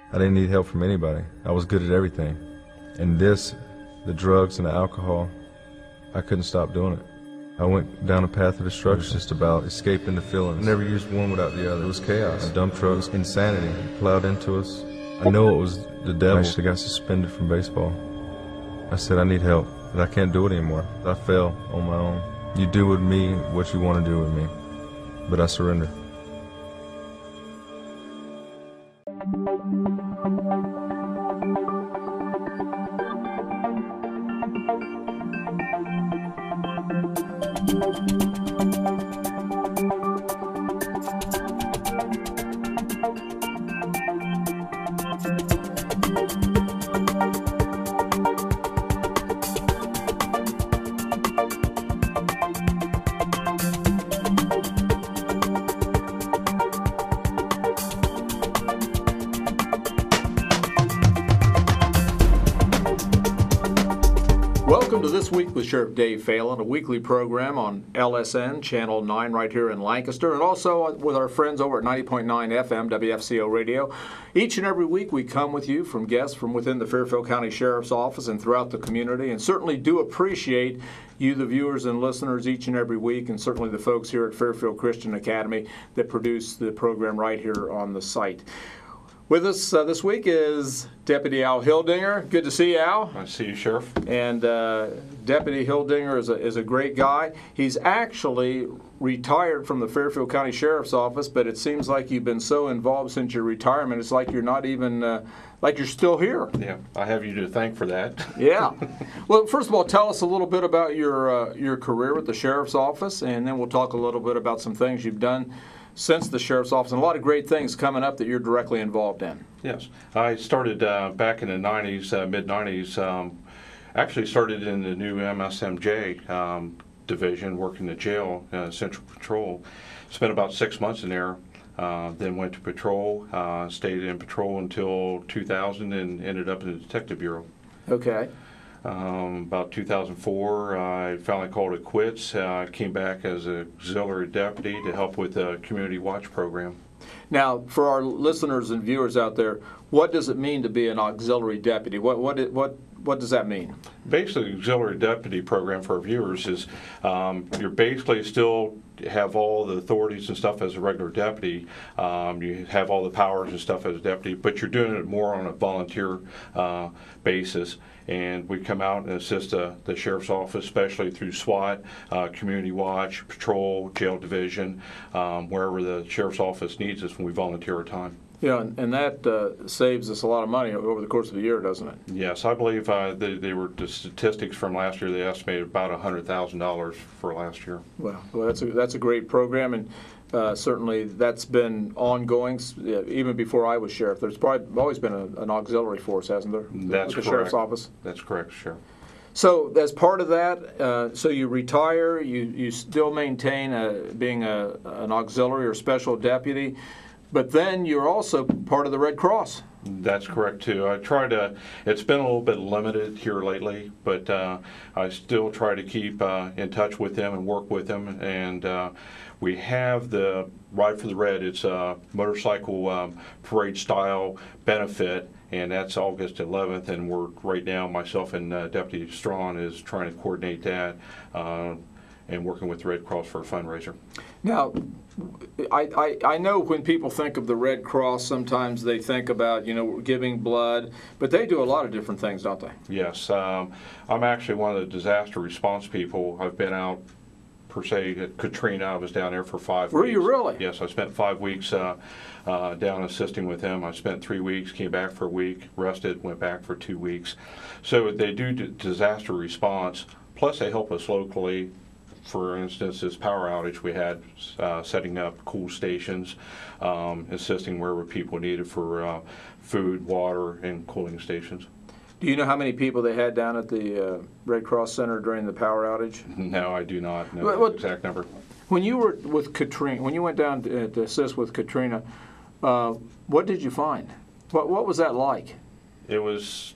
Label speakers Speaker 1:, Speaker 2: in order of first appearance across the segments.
Speaker 1: I didn't need help from anybody. I was good at everything. And this, the drugs and the alcohol, I couldn't stop doing it. I went down a path of destruction, just about escaping the feelings. I never used one without the other. It was chaos. Dump trucks, insanity plowed into us. I know it was the devil. I actually got suspended from baseball. I said, I need help, but I can't do it anymore. I fell on my own. You do with me what you want to do with me, but I surrender.
Speaker 2: Welcome to This Week with Sheriff Dave Phalen, a weekly program on LSN, Channel 9 right here in Lancaster, and also with our friends over at 90.9 FM, WFCO Radio. Each and every week we come with you from guests from within the Fairfield County Sheriff's Office and throughout the community, and certainly do appreciate you, the viewers and listeners, each and every week, and certainly the folks here at Fairfield Christian Academy that produce the program right here on the site. With us this week is Deputy Al Hildinger. Good to see you, Al.
Speaker 3: Nice to see you, Sheriff.
Speaker 2: And Deputy Hildinger is a great guy. He's actually retired from the Fairfield County Sheriff's Office, but it seems like you've been so involved since your retirement, it's like you're not even, like you're still here.
Speaker 3: Yeah, I have you to thank for that.
Speaker 2: Yeah. Well, first of all, tell us a little bit about your career with the Sheriff's Office, and then we'll talk a little bit about some things you've done since the Sheriff's Office, and a lot of great things coming up that you're directly involved in.
Speaker 3: Yes. I started back in the 90s, mid-90s, actually started in the new MSMJ division, working the jail, Central Patrol. Spent about 6 months in there, then went to patrol, stayed in patrol until 2000 and ended up in the Detective Bureau.
Speaker 2: Okay.
Speaker 3: About 2004, I finally called it quits. Came back as an auxiliary deputy to help with the community watch program.
Speaker 2: Now, for our listeners and viewers out there, what does it mean to be an auxiliary deputy? What does that mean?
Speaker 3: Basically, the auxiliary deputy program for our viewers is you're basically still have all the authorities and stuff as a regular deputy. You have all the powers and stuff as a deputy, but you're doing it more on a volunteer basis. And we come out and assist the Sheriff's Office, especially through SWAT, Community Watch, Patrol, Jail Division, wherever the Sheriff's Office needs us when we volunteer our time.
Speaker 2: Yeah, and that saves us a lot of money over the course of a year, doesn't it?
Speaker 3: Yes, I believe they were the statistics from last year. They estimated about $100,000 for last year.
Speaker 2: Well, that's a great program, and certainly that's been ongoing even before I was sheriff. There's probably always been an auxiliary force, hasn't there?
Speaker 3: That's
Speaker 2: with the
Speaker 3: correct.
Speaker 2: Sheriff's Office.
Speaker 3: That's correct, Sheriff.
Speaker 2: So as part of that, so you retire, you still maintain being an auxiliary or special deputy, but then you're also part of the Red Cross.
Speaker 3: That's correct too. I try to, it's been a little bit limited here lately, but I still try to keep in touch with them and work with them. And we have the Ride for the Red. It's a motorcycle parade style benefit, and that's August 11th. And we're right now, myself and Deputy Strawn is trying to coordinate that and working with the Red Cross for a fundraiser. Now,
Speaker 2: I know when people think of the Red Cross, sometimes they think about, giving blood, but they do a lot of different things, don't they?
Speaker 3: Yes. I'm actually one of the disaster response people. I've been out, per se, at Katrina. I was down there for 5 weeks.
Speaker 2: Were you really?
Speaker 3: Yes, I spent 5 weeks down assisting with them. I spent 3 weeks, came back for a week, rested, went back for 2 weeks. So they do disaster response, plus they help us locally. For instance, this power outage we had, setting up cool stations, assisting wherever people needed for food, water, and cooling stations.
Speaker 2: Do you know how many people they had down at the Red Cross Center during the power outage?
Speaker 3: No, I do not know the exact number.
Speaker 2: When you were with Katrina, when you went down to assist with Katrina, what did you find? What was that like?
Speaker 3: It was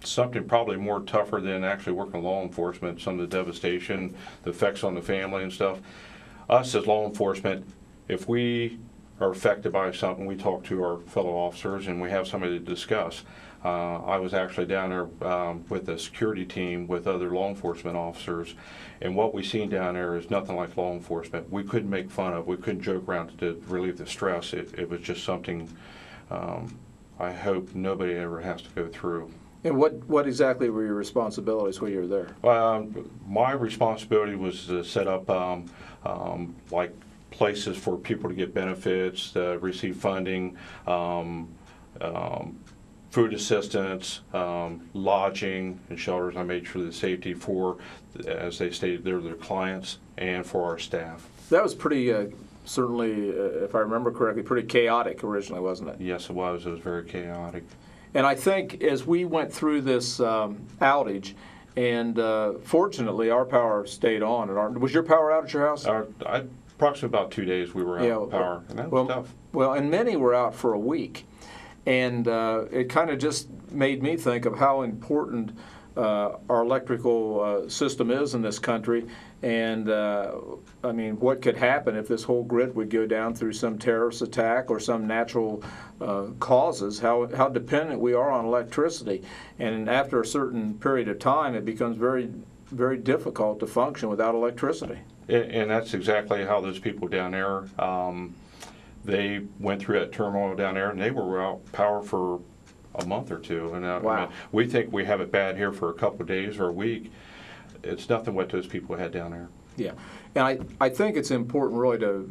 Speaker 3: something probably more tougher than actually working law enforcement. Some of the devastation, the effects on the family and stuff. Us as law enforcement, if we are affected by something, we talk to our fellow officers and we have somebody to discuss. I was actually down there with a security team with other law enforcement officers, and what we seen down there is nothing like law enforcement. We couldn't make fun of, we couldn't joke around to relieve the stress. It was just something I hope nobody ever has to go through.
Speaker 2: And what exactly were your responsibilities while you were there?
Speaker 3: My responsibility was to set up like places for people to get benefits, receive funding, food assistance, lodging and shelters. I made sure the safety for, as they stated, their clients and for our staff.
Speaker 2: That was pretty, certainly, if I remember correctly, pretty chaotic originally, wasn't it?
Speaker 3: Yes, it was. It was very chaotic.
Speaker 2: And I think as we went through this outage, and fortunately our power stayed on. Was your power out at your house?
Speaker 3: Approximately about 2 days we were out of power, and that was tough.
Speaker 2: Well, and many were out for a week. And it kind of just made me think of how important our electrical system is in this country. And I mean, what could happen if this whole grid would go down through some terrorist attack or some natural causes, how dependent we are on electricity. And after a certain period of time, it becomes very, very difficult to function without electricity.
Speaker 3: And that's exactly how those people down there, they went through that turmoil down there, and they were without power for a month or two. And
Speaker 2: wow.
Speaker 3: I mean, we think we have it bad here for a couple of days or a week. It's nothing what those people had down there.
Speaker 2: Yeah, and I think it's important really to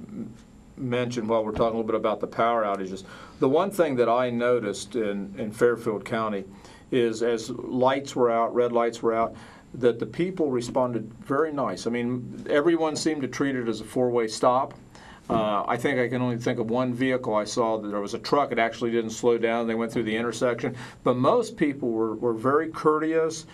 Speaker 2: mention while we're talking a little bit about the power outages. The one thing that I noticed in Fairfield County is as lights were out, red lights were out, that the people responded very nice. I mean, everyone seemed to treat it as a four-way stop. I think I can only think of one vehicle I saw that there was a truck. It actually didn't slow down. They went through the intersection. But most people were very courteous.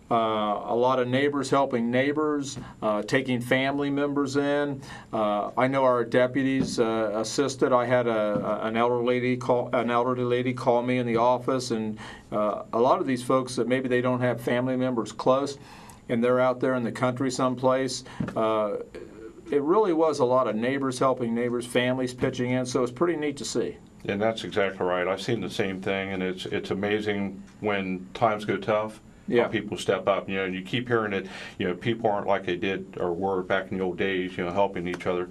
Speaker 2: A lot of neighbors helping neighbors, taking family members in. I know our deputies assisted. I had an elderly lady call me in the office, and a lot of these folks that maybe they don't have family members close, and they're out there in the country someplace. It really was a lot of neighbors helping neighbors, families pitching in, so it's pretty neat to see.
Speaker 3: And that's exactly right. I've seen the same thing, and it's amazing when times go tough, how people step up. You know, and you keep hearing it, you know, people aren't like they did or were back in the old days, you know, helping each other.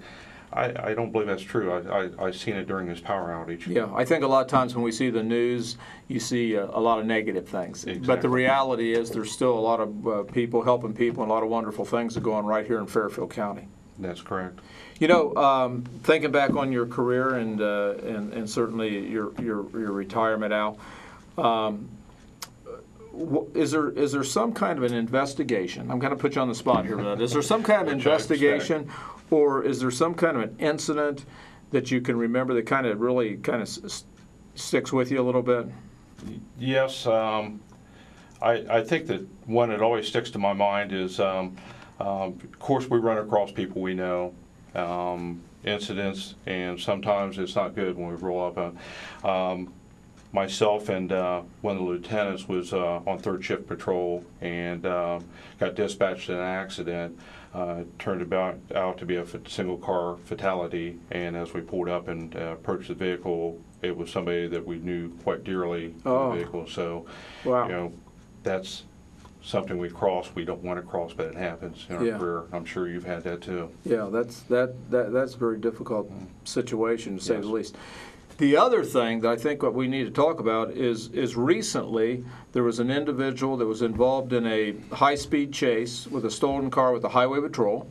Speaker 3: I don't believe that's true. I've seen it during this power outage.
Speaker 2: Yeah, I think a lot of times when we see the news, you see a lot of negative things.
Speaker 3: Exactly.
Speaker 2: But the reality is there's still a lot of people helping people, and a lot of wonderful things are going right here in Fairfield County.
Speaker 3: That's correct.
Speaker 2: You know, thinking back on your career and certainly your retirement, Al, is there some kind of an investigation? I'm going to put you on the spot here, but is there some kind of investigation, or is there some kind of an incident that you can remember that kind of really sticks with you a little bit?
Speaker 3: Yes, I think that one that always sticks to my mind is. Of course, we run across people we know, incidents, and sometimes it's not good when we roll up. Myself and one of the lieutenants was on third shift patrol and got dispatched in an accident. Turned out to be a single car fatality, and as we pulled up and approached the vehicle, it was somebody that we knew quite dearly in the vehicle. So,
Speaker 2: wow.
Speaker 3: You know, that's something we cross. We don't want to cross, but it happens in our career. I'm sure you've had that too. Yeah,
Speaker 2: that's a very difficult situation, to say the least. The other thing that I think what we need to talk about is recently there was an individual that was involved in a high-speed chase with a stolen car with the Highway Patrol,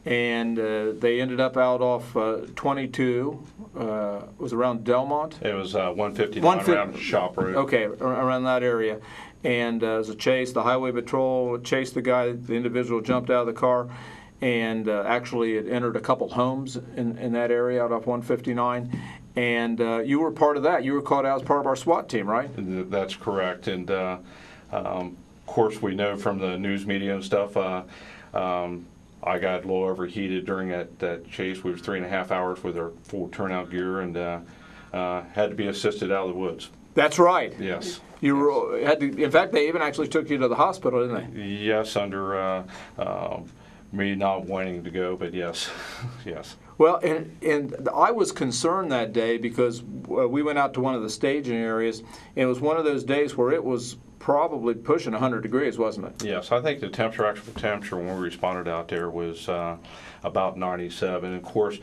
Speaker 2: and they ended up out off 22. Was around Delmont?
Speaker 3: It was 159 around Shop Road.
Speaker 2: Okay, around that area. And as a chase, the Highway Patrol chased the guy. The individual jumped out of the car, and actually it entered a couple homes in that area out off 159. And you were part of that. You were called out as part of our SWAT team, right?
Speaker 3: That's correct. And of course, we know from the news media and stuff, I got a little overheated during that chase. We were 3.5 hours with our full turnout gear, and had to be assisted out of the woods.
Speaker 2: That's right.
Speaker 3: Yes.
Speaker 2: You had to. In fact, they even actually took you to the hospital, didn't they?
Speaker 3: Yes, under me not wanting to go, but yes, yes.
Speaker 2: Well, and I was concerned that day because we went out to one of the staging areas, and it was one of those days where it was probably pushing 100 degrees, wasn't it?
Speaker 3: Yes, I think the actual temperature when we responded out there was about 97. And of course,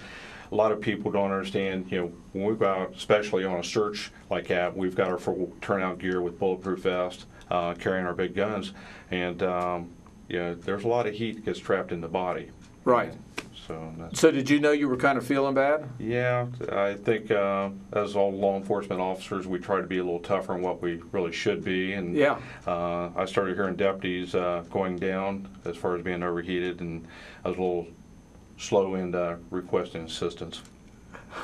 Speaker 3: a lot of people don't understand, when we go out, especially on a search like that, we've got our full turnout gear with bulletproof vest, carrying our big guns, and there's a lot of heat that gets trapped in the body.
Speaker 2: Right. So did you know you were kind of feeling bad?
Speaker 3: Yeah, I think as all law enforcement officers, we try to be a little tougher than what we really should be. And
Speaker 2: yeah.
Speaker 3: I started hearing deputies going down as far as being overheated, and I was a little slow in requesting assistance.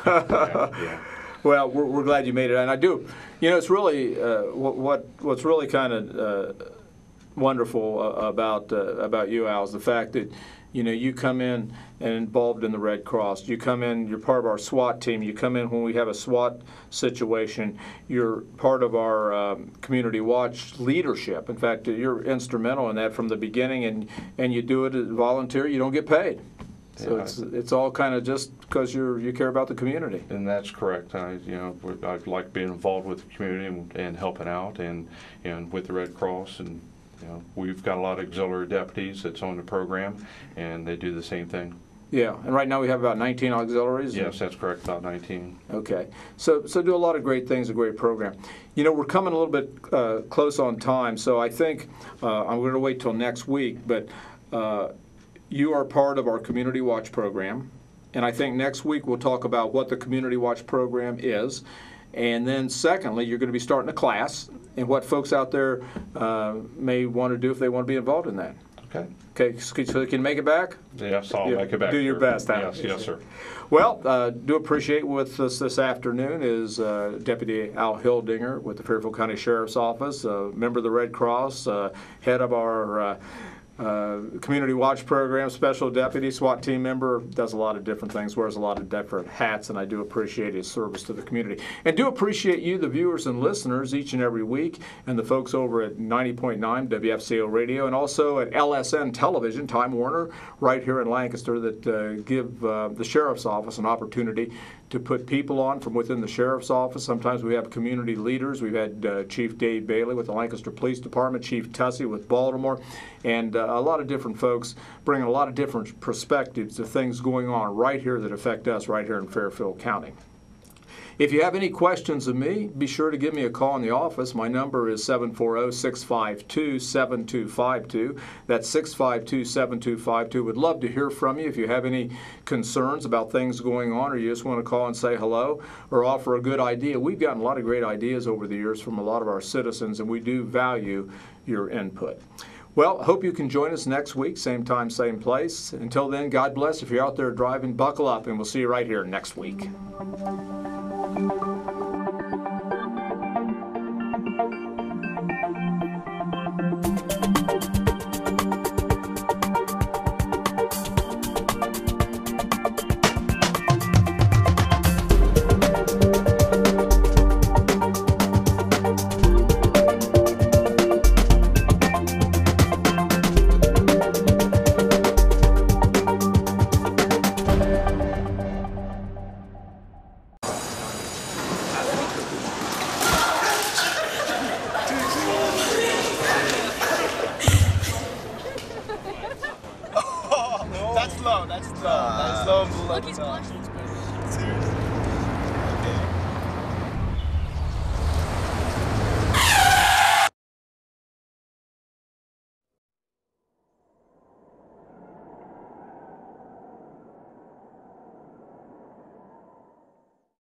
Speaker 3: Yeah.
Speaker 2: Well, we're glad you made it, and I do. It's really what's really kind of wonderful about you, Al, is the fact that you come in and involved in the Red Cross. You come in, you're part of our SWAT team. You come in when we have a SWAT situation. You're part of our community watch leadership. In fact, you're instrumental in that from the beginning, and you do it as volunteer. You don't get paid. So it's all kind of just because you care about the community.
Speaker 3: And that's correct. I like being involved with the community and helping out, and with the Red Cross, and we've got a lot of auxiliary deputies that's on the program, and they do the same thing.
Speaker 2: Yeah, and right now we have about 19 auxiliaries?
Speaker 3: Yes, that's correct, about 19.
Speaker 2: Okay, so do a lot of great things, a great program. We're coming a little bit close on time, so I think I'm going to wait till next week, but you are part of our Community Watch program, and I think next week we'll talk about what the Community Watch program is, and then secondly, you're going to be starting a class, and what folks out there may want to do if they want to be involved in that. Okay, so you can make it back?
Speaker 3: Yes, I'll make it back.
Speaker 2: Do your best, Al.
Speaker 3: Yes, sir.
Speaker 2: Well, do appreciate with us this afternoon is Deputy Al Hildinger with the Fairfield County Sheriff's Office, member of the Red Cross, head of our Community Watch program, special deputy, SWAT team member, does a lot of different things, wears a lot of different hats, and I do appreciate his service to the community. And do appreciate you, the viewers and listeners, each and every week, and the folks over at 90.9 WFCO Radio, and also at LSN Television, Time Warner, right here in Lancaster, that give the Sheriff's Office an opportunity to put people on from within the Sheriff's Office. Sometimes we have community leaders. We've had Chief Dave Bailey with the Lancaster Police Department, Chief Tussey with Baltimore, and a lot of different folks bringing a lot of different perspectives to things going on right here that affect us right here in Fairfield County. If you have any questions of me, be sure to give me a call in the office. My number is 740-652-7252. That's 652-7252. Would love to hear from you if you have any concerns about things going on, or you just want to call and say hello or offer a good idea. We've gotten a lot of great ideas over the years from a lot of our citizens, and we do value your input. Well, hope you can join us next week, same time, same place. Until then, God bless. If you're out there driving, buckle up, and we'll see you right here next week.
Speaker 4: That's low. That's low. That's low.
Speaker 5: Look, he's blushing.